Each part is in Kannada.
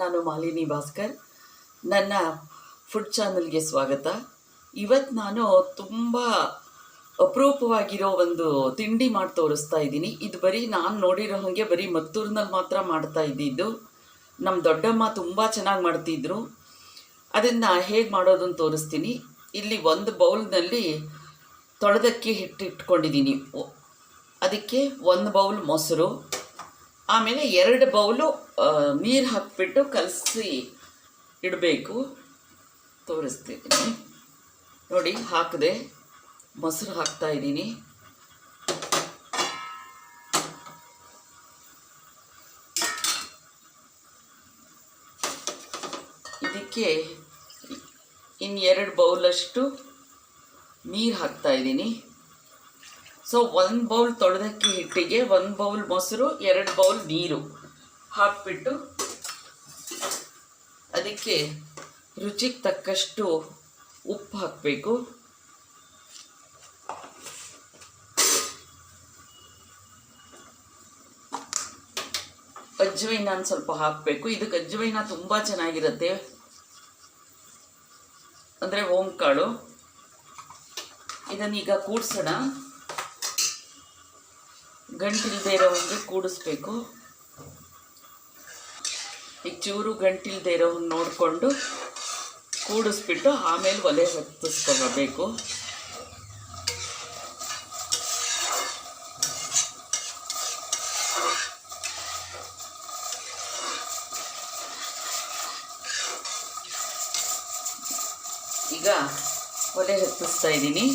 ನಾನು ಮಾಲಿನಿ ಭಾಸ್ಕರ್. ನನ್ನ ಫುಡ್ ಚಾನಲ್ಗೆ ಸ್ವಾಗತ. ಇವತ್ತು ನಾನು ತುಂಬ ಅಪರೂಪವಾಗಿರೋ ಒಂದು ತಿಂಡಿ ಮಾಡಿ ತೋರಿಸ್ತಾ ಇದ್ದೀನಿ. ಇದು ಬರೀ ನಾನು ನೋಡಿರೋ ಹಾಗೆ ಬರೀ ಮತ್ತೂರಿನಲ್ಲಿ ಮಾತ್ರ ಮಾಡ್ತಾ ಇದ್ದಿದ್ದು. ನಮ್ಮ ದೊಡ್ಡಮ್ಮ ತುಂಬ ಚೆನ್ನಾಗಿ ಮಾಡ್ತಿದ್ರು. ಅದನ್ನು ಹೇಗೆ ಮಾಡೋದನ್ನು ತೋರಿಸ್ತೀನಿ. ಇಲ್ಲಿ ಒಂದು ಬೌಲ್ನಲ್ಲಿ ತೊಳೆದಕ್ಕಿ ಹಿಟ್ಟು ಇಟ್ಕೊಂಡಿದ್ದೀನಿ. ಅದಕ್ಕೆ ಒಂದು ಬೌಲ್ ಮೊಸರು, ಆಮೇಲೆ 2 ಬೌಲು ನೀರು ಹಾಕಿಬಿಟ್ಟು ಕಲಸಿ ಇಡಬೇಕು. ತೋರಿಸ್ತೀನಿ ನೋಡಿ. ಹಾಕಿದೆ, ಮೊಸರು ಹಾಕ್ತಾ ಇದ್ದೀನಿ. ಇದಕ್ಕೆ ಇನ್ನು 2 ಬೌಲಷ್ಟು ನೀರು ಹಾಕ್ತಾ ಇದ್ದೀನಿ. ಸೊ 1 ಬೌಲ್ ತೊಳೆದಕ್ಕಿ ಹಿಟ್ಟಿಗೆ 1 ಬೌಲ್ ಮೊಸರು, 2 ಬೌಲ್ ನೀರು ಹಾಕಿಬಿಟ್ಟು ಅದಕ್ಕೆ ರುಚಿಗೆ ತಕ್ಕಷ್ಟು ಉಪ್ಪು ಹಾಕಬೇಕು. ಅಜ್ವೈನ ಸ್ವಲ್ಪ ಹಾಕಬೇಕು. ಇದಕ್ಕೆ ಅಜ್ವೈನ ತುಂಬ ಚೆನ್ನಾಗಿರುತ್ತೆ, ಅಂದರೆ ಓಂಕಾಳು. ಇದನ್ನೀಗ ಕೂಡಿಸೋಣ. ಗಂಟಿಲ್ದೇ ಇರೋ ಹಂಗೆ ಕೂಡಿಸ್ಬೇಕು. ಈಗ ಚೂರು ಗಂಟಿಲ್ದೇ ಇರೋ ಹಂಗೆ ನೋಡಿಕೊಂಡು ಕೂಡಿಸ್ಬಿಟ್ಟು ಆಮೇಲೆ ಒಲೆ ಹತ್ತಿಸ್ಕೊಬೇಕು. ಈಗ ಒಲೆ ಹತ್ತಿಸ್ತಾ ಇದ್ದೀನಿ.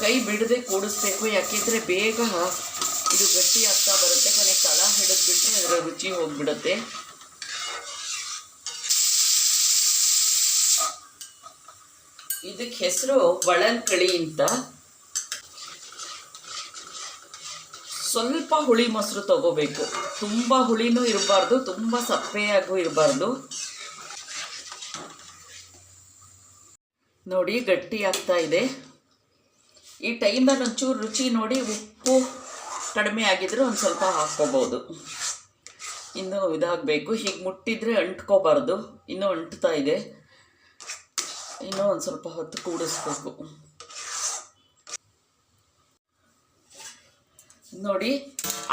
ಕೈ ಬಿಡದೆ ಕೂಡಿಸ್ಬೇಕು, ಯಾಕೆಂದರೆ ಬೇಗ ಇದು ಗಟ್ಟಿ ಆಗ್ತಾ ಬರುತ್ತೆ. ಕೊನೆಗೆ ತಳ ಹಿಡಿದ್ಬಿಟ್ರೆ ಅದರ ರುಚಿ ಹೋಗ್ಬಿಡುತ್ತೆ. ಇದಕ್ಕೆ ಹೆಸರು ಬಳಂಕಳಿ ಅಂತ. ಸ್ವಲ್ಪ ಹುಳಿ ಮೊಸರು ತಗೋಬೇಕು. ತುಂಬ ಹುಳಿನೂ ಇರಬಾರ್ದು, ತುಂಬ ಸಪ್ಪೆಯಾಗೂ ಇರಬಾರ್ದು. ನೋಡಿ, ಗಟ್ಟಿ ಆಗ್ತಾ ಇದೆ. ಈ ಟೈಮಲ್ಲಿ ಒಂಚೂರು ರುಚಿ ನೋಡಿ, ಉಪ್ಪು ಕಡಿಮೆ ಆಗಿದ್ರೆ ಒಂದು ಸ್ವಲ್ಪ ಹಾಕ್ಕೋಬೋದು. ಇನ್ನೂ ಇದಾಗಬೇಕು. ಹೀಗೆ ಮುಟ್ಟಿದರೆ ಅಂಟ್ಕೋಬಾರ್ದು. ಇನ್ನೂ ಅಂಟ್ತಾ ಇದೆ. ಇನ್ನೂ ಒಂದು ಸ್ವಲ್ಪ ಹೊತ್ತು ಕೂಡಿಸ್ಬೇಕು. ನೋಡಿ,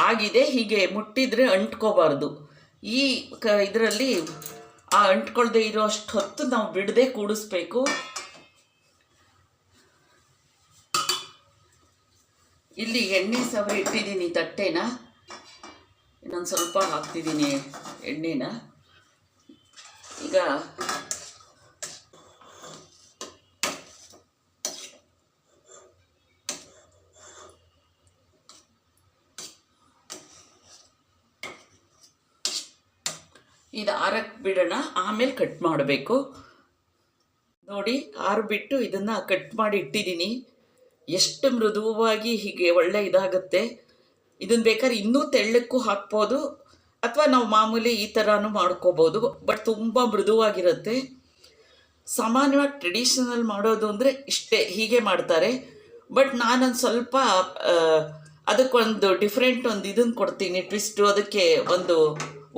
ಆಗಿದೆ. ಹೀಗೆ ಮುಟ್ಟಿದರೆ ಅಂಟ್ಕೋಬಾರ್ದು. ಈ ಇದರಲ್ಲಿ ಆ ಅಂಟ್ಕೊಳ್ದೆ ಇರೋ ಅಷ್ಟು ಹೊತ್ತು ನಾವು ಬಿಡದೆ ಕೂಡಿಸ್ಬೇಕು. ಇಲ್ಲಿ ಎಣ್ಣೆ ಸವರಿ ಇಟ್ಟಿದ್ದೀನಿ ತಟ್ಟೆನ. ಇನ್ನೊಂದು ಸ್ವಲ್ಪ ಹಾಕ್ತಿದ್ದೀನಿ ಎಣ್ಣೆನ. ಈಗ ಇದು ಆರಕ್ಕೆ ಬಿಡೋಣ, ಆಮೇಲೆ ಕಟ್ ಮಾಡಬೇಕು. ನೋಡಿ, ಆರಿಬಿಟ್ಟು ಇದನ್ನು ಕಟ್ ಮಾಡಿ ಇಟ್ಟಿದ್ದೀನಿ. ಎಷ್ಟು ಮೃದುವಾಗಿ ಹೀಗೆ ಒಳ್ಳೆ ಇದಾಗುತ್ತೆ. ಇದನ್ನು ಬೇಕಾದ್ರೆ ಇನ್ನೂ ತೆಳ್ಳಕ್ಕೂ ಹಾಕ್ಬೋದು, ಅಥವಾ ನಾವು ಮಾಮೂಲಿ ಈ ಥರನೂ ಮಾಡ್ಕೋಬೋದು. ಬಟ್ ತುಂಬ ಮೃದುವಾಗಿರುತ್ತೆ. ಸಾಮಾನ್ಯವಾಗಿ ಟ್ರೆಡಿಷನಲ್ ಮಾಡೋದು ಅಂದರೆ ಇಷ್ಟೇ, ಹೀಗೆ ಮಾಡ್ತಾರೆ. ಬಟ್ ನಾನೊಂದು ಸ್ವಲ್ಪ ಅದಕ್ಕೊಂದು ಡಿಫ್ರೆಂಟ್ ಒಂದು ಇದನ್ನು ಕೊಡ್ತೀನಿ, ಟ್ವಿಸ್ಟು. ಅದಕ್ಕೆ ಒಂದು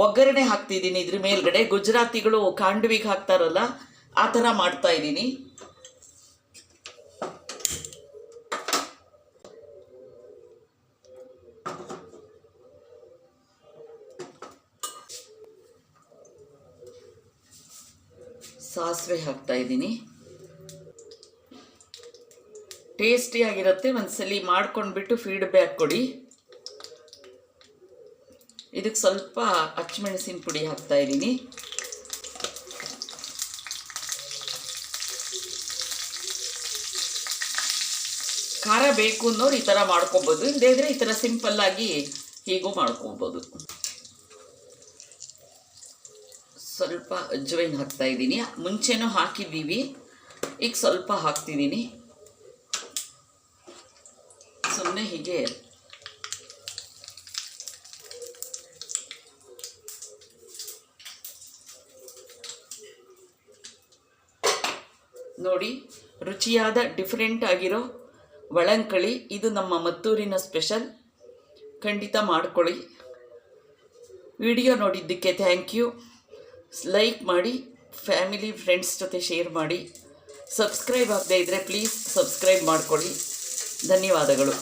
ಒಗ್ಗರಣೆ ಹಾಕ್ತಿದ್ದೀನಿ ಇದ್ರ ಮೇಲ್ಗಡೆ. ಗುಜರಾತಿಗಳು ಖಾಂಡ್ವಿಗೆ ಹಾಕ್ತಾರಲ್ಲ, ಆ ಥರ ಮಾಡ್ತಾಯಿದ್ದೀನಿ. ಸಾಸಿವೆ ಹಾಕ್ತಾ ಇದ್ದೀನಿ. ಟೇಸ್ಟಿಯಾಗಿರುತ್ತೆ. ಒಂದ್ಸಲಿ ಮಾಡ್ಕೊಂಡ್ಬಿಟ್ಟು ಫೀಡ್ಬ್ಯಾಕ್ ಕೊಡಿ. ಇದಕ್ಕೆ ಸ್ವಲ್ಪ ಹಸಿಮೆಣಸಿನ ಪುಡಿ ಹಾಕ್ತಾ ಇದ್ದೀನಿ. ಖಾರ ಬೇಕು ಅನ್ನೋರು ಈ ಥರ ಮಾಡ್ಕೊಬೋದು, ಇಲ್ಲದೇ ಇದ್ರೆ ಈ ಥರ ಸಿಂಪಲ್ಲಾಗಿ ಹೀಗೂ ಮಾಡ್ಕೊಬೋದು. ಸ್ವಲ್ಪ ಅಜ್ವೈನ್ ಹಾಕ್ತಾ ಇದ್ದೀನಿ. ಮುಂಚೆನೂ ಹಾಕಿದ್ದೀವಿ, ಈಗ ಸ್ವಲ್ಪ ಹಾಕ್ತಿದ್ದೀನಿ. ಸುಮ್ಮನೆ ಹೀಗೆ ನೋಡಿ, ರುಚಿಯಾದ ಡಿಫ್ರೆಂಟ್ ಆಗಿರೋ ಒಳಂಕಳಿ. ಇದು ನಮ್ಮ ಮತ್ತೂರಿನ ಸ್ಪೆಷಲ್. ಖಂಡಿತ ಮಾಡ್ಕೊಳ್ಳಿ. ವಿಡಿಯೋ ನೋಡಿದ್ದಕ್ಕೆ ಥ್ಯಾಂಕ್ ಯು. ಲೈಕ್ ಮಾಡಿ, ಫ್ಯಾಮಿಲಿ ಫ್ರೆಂಡ್ಸ್ ಜೊತೆ ಶೇರ್ ಮಾಡಿ. ಸಬ್ಸ್ಕ್ರೈಬ್ ಆಗದೇ ಇದ್ದರೆ ಪ್ಲೀಸ್ ಸಬ್ಸ್ಕ್ರೈಬ್ ಮಾಡ್ಕೊಳ್ಳಿ. ಧನ್ಯವಾದಗಳು.